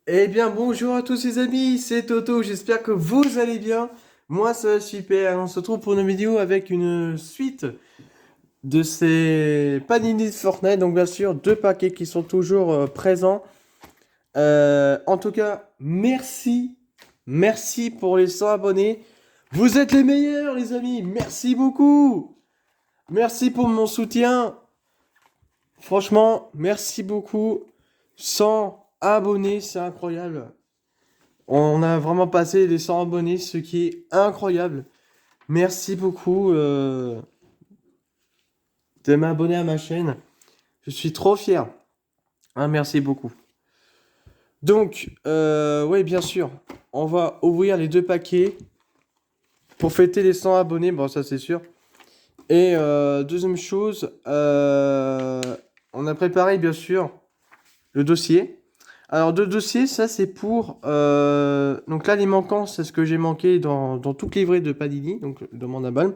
Eh bien, bonjour à tous les amis, c'est Toto, j'espère que vous allez bien. Moi, ça va super. On se retrouve pour une vidéo avec une suite de ces Panini de Fortnite. Donc, bien sûr, deux paquets qui sont toujours présents. En tout cas, merci pour les 100 abonnés. Vous êtes les meilleurs, les amis. Merci beaucoup. Merci pour mon soutien. Franchement, merci beaucoup. 100 abonnés, c'est incroyable. On a vraiment passé les 100 abonnés, ce qui est incroyable. Merci beaucoup de m'abonner à ma chaîne. Je suis trop fier. Ah, merci beaucoup. Donc, oui, bien sûr, on va ouvrir les deux paquets pour fêter les 100 abonnés. Bon, ça c'est sûr. Et deuxième chose, on a préparé bien sûr le dossier. Alors, deux dossiers, ça c'est pour. Donc là, les manquants, c'est ce que j'ai manqué dans toute livrée de Padini, donc de mon album.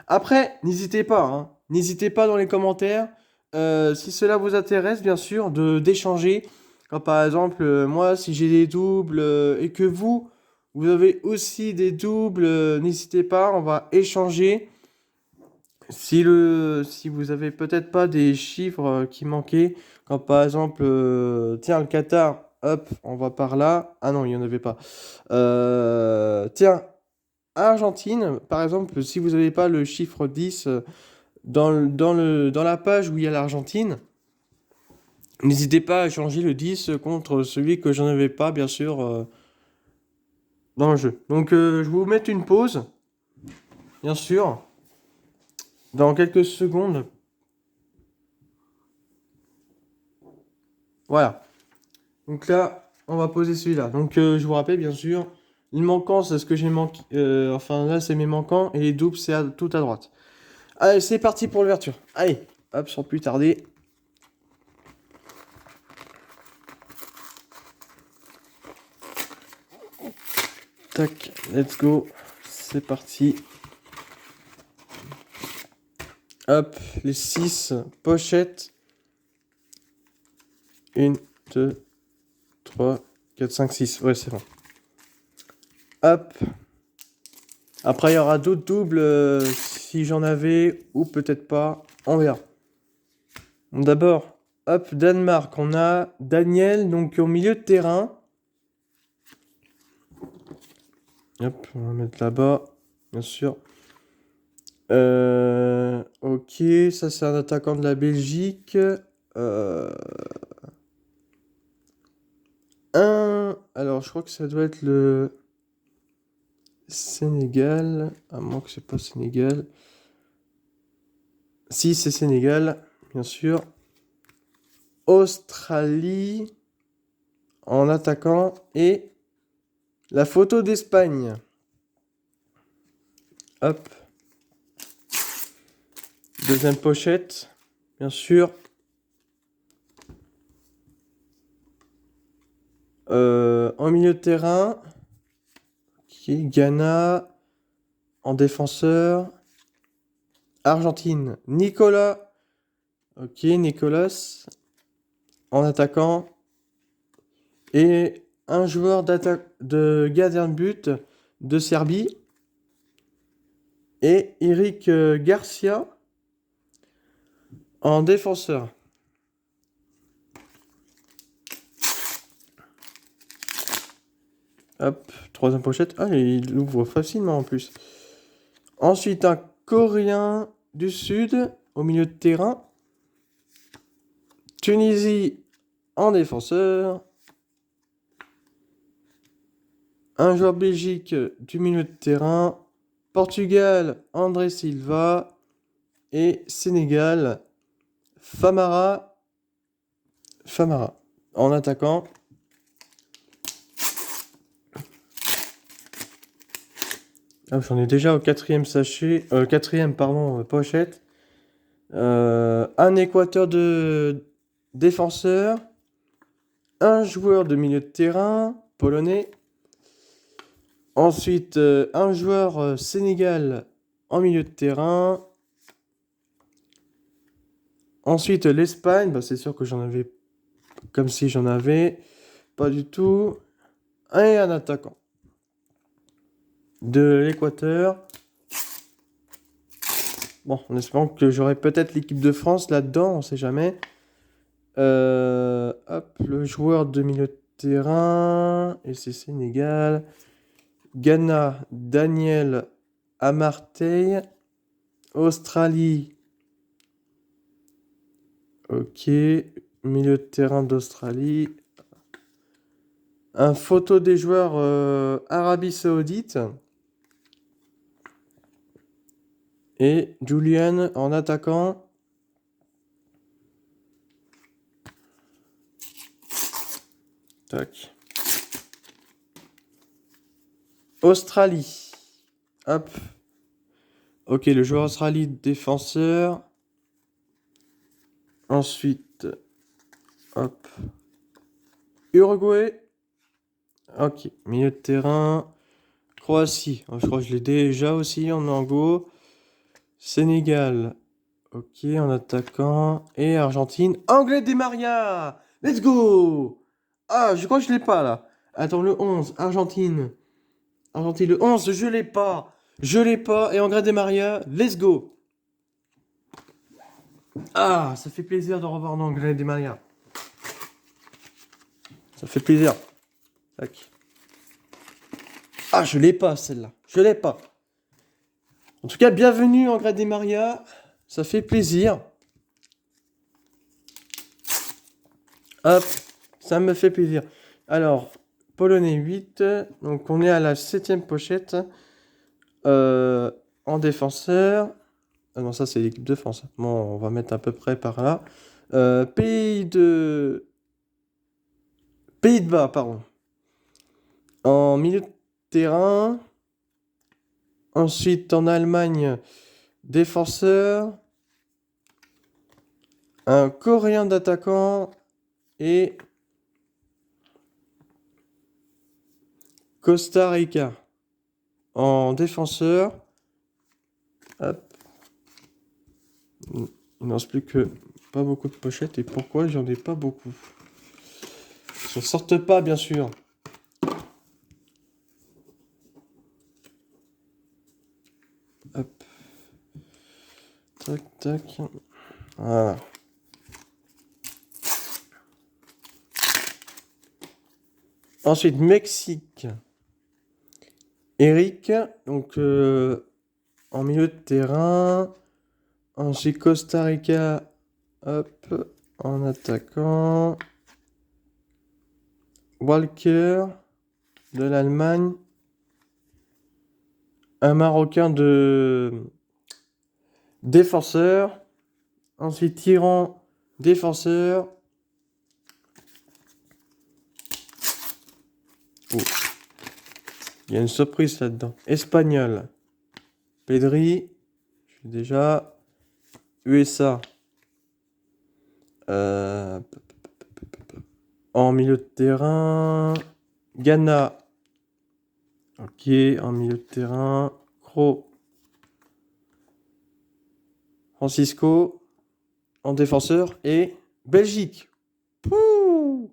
Après, n'hésitez pas, hein. N'hésitez pas dans les commentaires, si cela vous intéresse, bien sûr, d'échanger. Quand par exemple, moi, si j'ai des doubles et que vous avez aussi des doubles, n'hésitez pas, on va échanger. Si vous avez peut-être pas des chiffres qui manquaient, quand par exemple, tiens, le Qatar, hop, on va par là. Ah non, il n'y en avait pas. Tiens, Argentine, par exemple, si vous n'avez pas le chiffre 10 dans la page où il y a l'Argentine, n'hésitez pas à changer le 10 contre celui que j'en avais pas, bien sûr, dans le jeu. Donc, je vais vous mettre une pause, bien sûr, dans quelques secondes. Voilà. Donc là, on va poser celui-là. Donc, je vous rappelle, bien sûr, les manquants, c'est ce que j'ai manqué. Enfin, là, c'est mes manquants, et les doubles, c'est tout à droite. Allez, c'est parti pour l'ouverture. Allez, hop, sans plus tarder. Tac, let's go. C'est parti. Hop, les 6 pochettes. 1, 2, 3, 4, 5, 6. Ouais, c'est bon. Hop. Après, il y aura d'autres doubles si j'en avais ou peut-être pas. On verra. D'abord, hop, Danemark. On a Daniel, donc au milieu de terrain. Hop, on va mettre là-bas, bien sûr. Ok, ça c'est un attaquant de la Belgique. Alors je crois que ça doit être le Sénégal, à moins que c'est pas Sénégal. Si c'est Sénégal, bien sûr. Australie en attaquant et la photo d'Espagne. Hop. Deuxième pochette, bien sûr. En milieu de terrain. Ok, Ghana en défenseur. Argentine, Nicolas. Ok, Nicolas en attaquant. Et un joueur de gardien de but de Serbie. Et Eric Garcia en défenseur. Hop, troisième pochette. Ah, il ouvre facilement en plus. Ensuite, un Coréen du Sud au milieu de terrain. Tunisie en défenseur. Un joueur Belgique du milieu de terrain. Portugal, André Silva. Et Sénégal, Famara en attaquant. Ah, j'en ai déjà au quatrième sachet, quatrième pardon, pochette. Un équateur de défenseur, un joueur de milieu de terrain polonais. Ensuite, un joueur Sénégal en milieu de terrain. Ensuite, l'Espagne, bah, c'est sûr que j'en avais comme si j'en avais. pas du tout. Et un attaquant de l'Équateur. Bon, en espérant que j'aurai peut-être l'équipe de France là-dedans, on sait jamais. Hop, le joueur de milieu de terrain, et c'est Sénégal. Ghana, Daniel Amartey. Australie. Ok, milieu de terrain d'Australie. Un photo des joueurs Arabie Saoudite. Et Julian en attaquant. Tac. Australie. Hop. Ok, le joueur Australie défenseur. Ensuite, hop. Uruguay. Ok, milieu de terrain. Croatie. Oh, je crois que je l'ai déjà aussi en Ango. Sénégal. Ok, en attaquant. Et Argentine. Anglais Di Maria. Let's go. Ah, je crois que je l'ai pas là. Attends, le 11. Argentine. Argentine, le 11. Je l'ai pas. Je l'ai pas. Et Anglais Di Maria. Let's go. Ah, ça fait plaisir de revoir Anglais Di Maria. Ça fait plaisir. Tac. Ah, je l'ai pas celle-là. Je l'ai pas. En tout cas, bienvenue Anglais Di Maria. Ça fait plaisir. Hop, ça me fait plaisir. Alors, Polonais 8. Donc, on est à la 7e pochette. En défenseur. Ah non, ça, c'est l'équipe de France. Bon, on va mettre à peu près par là. Pays de Bas, pardon. En milieu de terrain. Ensuite, en Allemagne, défenseur. Un Coréen d'attaquant. Et Costa Rica en défenseur. Hop. Il ne reste plus que pas beaucoup de pochettes. Et pourquoi j'en ai pas beaucoup? Ils ne sortent pas, bien sûr. Hop. Tac, tac. Voilà. Ensuite, Mexique. Eric, donc en milieu de terrain. Ensuite, Costa Rica, hop, en attaquant. Walker, de l'Allemagne. Un Marocain de défenseur. Ensuite, Iran, défenseur. Oh. Il y a une surprise là-dedans. Espagnol. Pedri. Je suis déjà. USA. En milieu de terrain. Ghana. Ok, en milieu de terrain. Cro. Francisco. En défenseur. Et Belgique. Pouh.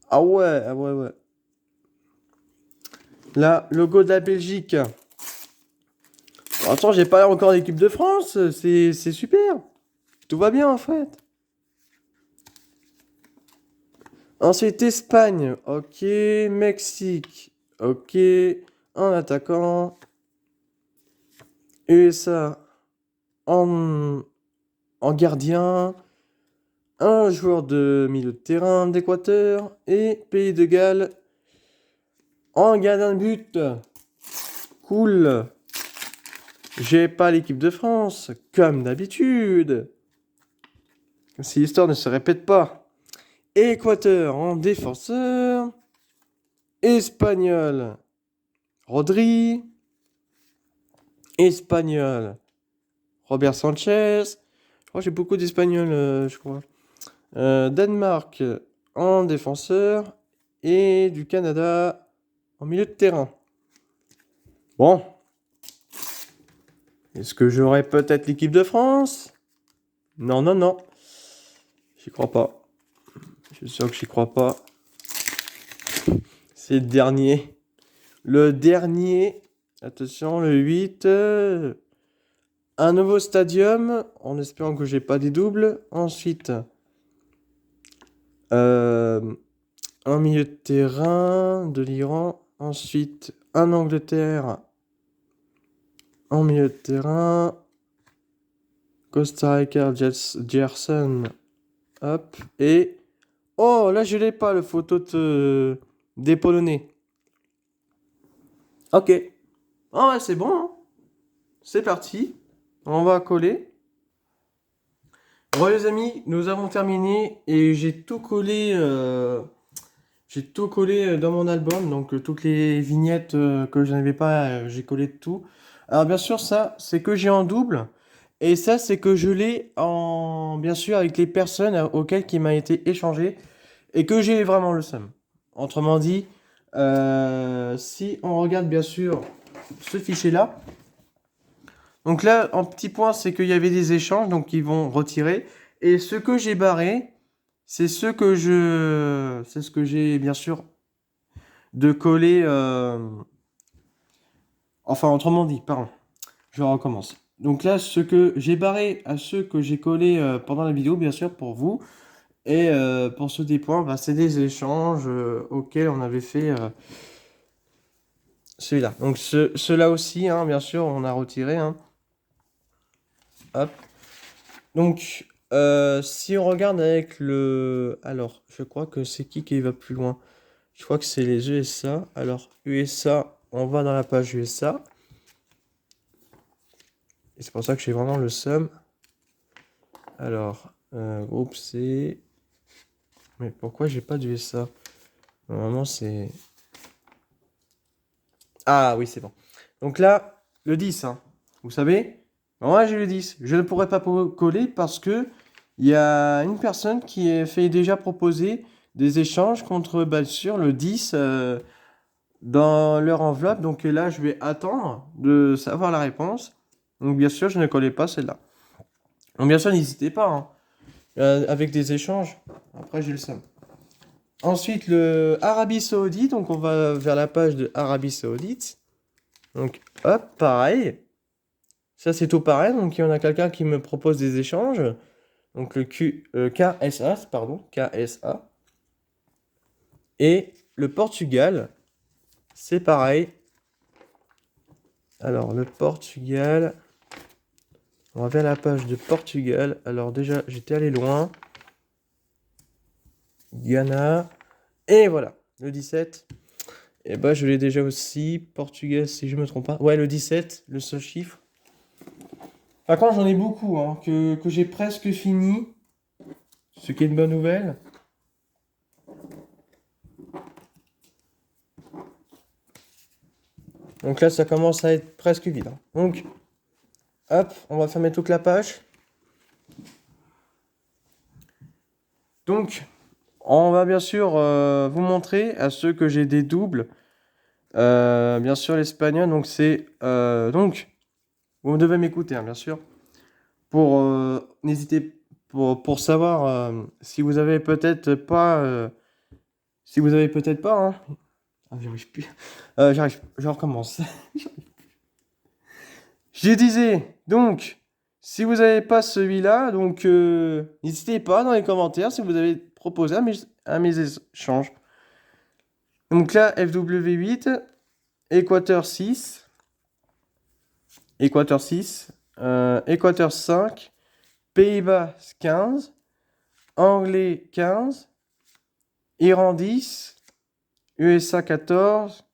Ah ouais, ah ouais, ouais. Là, logo de la Belgique. Bon, attends, j'ai pas encore l'équipe de France. C'est super. Tout va bien en fait. Ensuite, Espagne. Ok. Mexique. Ok. En attaquant. USA. En gardien. Un joueur de milieu de terrain d'Équateur. Et Pays de Galles. En gardien de but. Cool. J'ai pas l'équipe de France. Comme d'habitude. Si l'histoire ne se répète pas. Équateur en défenseur. Espagnol. Rodri. Espagnol. Robert Sanchez. Je crois que j'ai beaucoup d'Espagnols, je crois. Danemark en défenseur. Et du Canada en milieu de terrain. Bon. Est-ce que j'aurai peut-être l'équipe de France? Non, non, non. J'y crois pas. Je suis sûr que j'y crois pas. C'est le dernier. Le dernier. Attention, le 8. Un nouveau stadium, en espérant que j'ai pas des doubles. Ensuite, un milieu de terrain de l'Iran. Ensuite, un Angleterre en milieu de terrain. Costa Rica, Gerson. Hop. Et. Oh, là, je l'ai pas, le photo des Polonais. Ok. Oh, ouais, c'est bon, hein. C'est parti. On va coller. Bon, les amis, nous avons terminé et j'ai tout collé dans mon album. Donc, toutes les vignettes que je n'avais pas, j'ai collé tout. Alors, bien sûr, ça, c'est que j'ai en double. Et ça, c'est que je l'ai en, bien sûr, avec les personnes auxquelles qui m'a été échangé et que j'ai vraiment le seum. Autrement dit, si on regarde bien sûr ce fichier-là, donc là, en petit point, c'est qu'il y avait des échanges, donc ils vont retirer. Et ce que j'ai barré, c'est ce que j'ai bien sûr de coller. Enfin, autrement dit, pardon, je recommence. Donc là, ce que j'ai barré à ceux que j'ai collés pendant la vidéo, bien sûr, pour vous. Et pour ceux des points, bah, c'est des échanges auxquels on avait fait celui-là. Donc ceux-là aussi, hein, bien sûr, on a retiré. Hein. Hop. Donc, si on regarde avec le... Alors, je crois que c'est qui va plus loin? Je crois que c'est les USA. Alors, USA, on va dans la page USA. Et c'est pour ça que j'ai vraiment le seum. Alors, groupe C. Mais pourquoi j'ai pas d'USA? Normalement, c'est... Ah oui, c'est bon. Donc là, le 10, hein. Vous savez, moi j'ai le 10. Je ne pourrais pas coller parce que il y a une personne qui a fait déjà proposer des échanges contre bien sûr le 10 dans leur enveloppe. Donc là, je vais attendre de savoir la réponse. Donc bien sûr, je ne collais pas celle-là. Donc bien sûr, n'hésitez pas, hein, avec des échanges. Après, j'ai le seum. Ensuite, le Arabie Saoudite. Donc on va vers la page de Arabie Saoudite. Donc hop, pareil. Ça, c'est tout pareil. Donc, il y en a quelqu'un qui me propose des échanges. Donc, le KSA, pardon, KSA. Et le Portugal, c'est pareil. Alors, le Portugal. On va vers la page de Portugal. Alors, déjà, j'étais allé loin. Ghana. Et voilà, le 17. Et bah, je l'ai déjà aussi. Portugal, si je me trompe pas. Ouais, le 17, le seul chiffre. Par contre, j'en ai beaucoup, hein, que j'ai presque fini. Ce qui est une bonne nouvelle. Donc là, ça commence à être presque vide. Hein. Donc, hop, on va fermer toute la page. Donc, on va bien sûr vous montrer à ceux que j'ai des doubles. Bien sûr, l'espagnol. Donc, c'est... donc, vous devez m'écouter, hein, bien sûr. Pour... n'hésitez pour savoir si vous avez peut-être pas... si vous avez peut-être pas... Hein. Ah, j'arrive plus. Je recommence. Je disais, donc, si vous n'avez pas celui-là, donc n'hésitez pas dans les commentaires si vous avez proposé à mes échanges. Donc là, FW8, Équateur 6, Équateur 6, Équateur 5, Pays-Bas 15, Anglais 15, Iran 10, USA 14,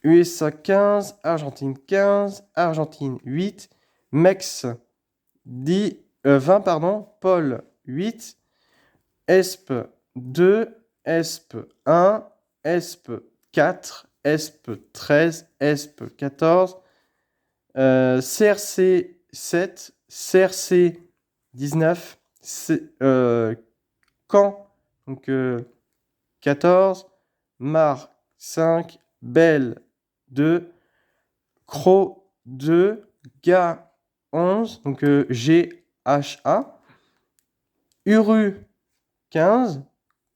USA 15, Argentine 15, Argentine 8, Mex 20, pardon, Paul 8, Esp 2, Esp 1, Esp 4, Esp 13, Esp 14, CRC 7, CRC 19, Caen donc, 14, Mar 5, Belle 2, Cro 2, Ga 11, donc GHA, Uru 15,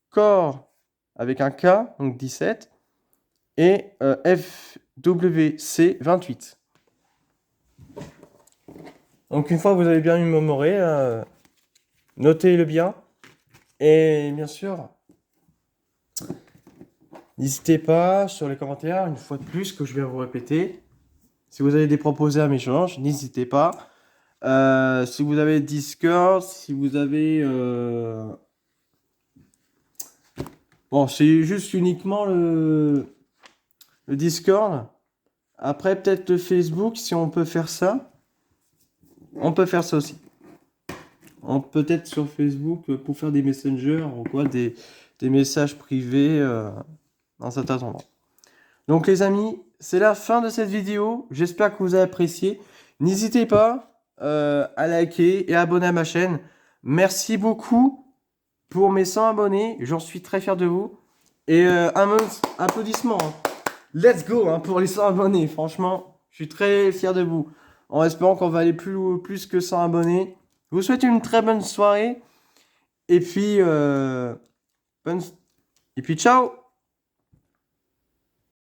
Cor avec un K, donc 17, et FWC28. Donc une fois que vous avez bien mémoré, notez-le bien. Et bien sûr, n'hésitez pas sur les commentaires, une fois de plus, que je vais vous répéter. Si vous avez des propositions à m'échanger, n'hésitez pas. Si vous avez Discord, si vous avez... Bon, c'est juste uniquement le Discord. Après, peut-être le Facebook, si on peut faire ça. On peut faire ça aussi. On peut-être sur Facebook pour faire des messengers ou quoi, des messages privés dans certains endroits. Donc les amis, c'est la fin de cette vidéo. J'espère que vous avez apprécié. N'hésitez pas à liker et à abonner à ma chaîne. Merci beaucoup pour mes 100 abonnés. J'en suis très fier de vous. Et un applaudissement. Hein. Let's go hein, pour les 100 abonnés. Franchement, je suis très fier de vous. En espérant qu'on va aller plus que 100 abonnés. Je vous souhaite une très bonne soirée. Et puis, et puis ciao.